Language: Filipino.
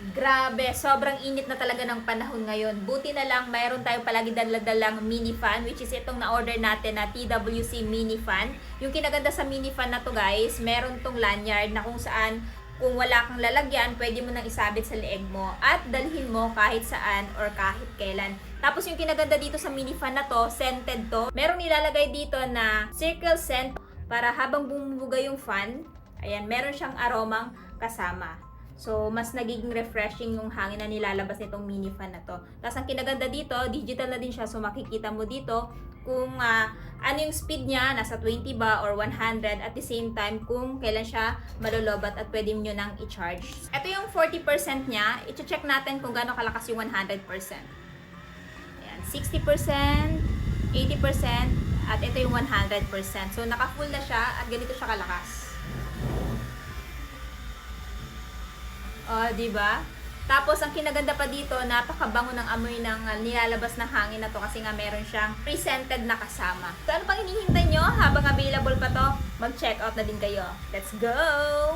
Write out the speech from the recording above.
Grabe, sobrang init na talaga ng panahon ngayon. Buti na lang, mayroon tayong palagi dala-dalang mini fan, which is itong na-order natin na TWC mini fan. Yung kinaganda sa mini fan na to guys, meron tong lanyard na kung saan kung wala kang lalagyan, pwede mo nang isabit sa leeg mo at dalhin mo kahit saan or kahit kailan. Tapos yung kinaganda dito sa mini fan na to, scented to. Merong nilalagay dito na circle scent para habang bumubuga yung fan, ayan, meron siyang aromang kasama. So, mas nagiging refreshing yung hangin na nilalabas nitong mini fan na to. Tapos, ang kinaganda dito, digital na din siya. So, makikita mo dito kung ano yung speed niya, nasa 20 ba or 100. At the same time, kung kailan siya malolobat at pwede nyo nang i-charge. Ito yung 40% niya. I-check natin kung gaano kalakas yung 100%. Ayan, 60%, 80%, at ito yung 100%. So, naka-full na siya at ganito siya kalakas. Di ba? Tapos, ang kinaganda pa dito, napakabango ng amoy ng nilalabas na hangin na to kasi nga meron siyang pre-scented na kasama. So, ano pang hinihintay nyo? Habang available pa to, mag-check out na din kayo. Let's go!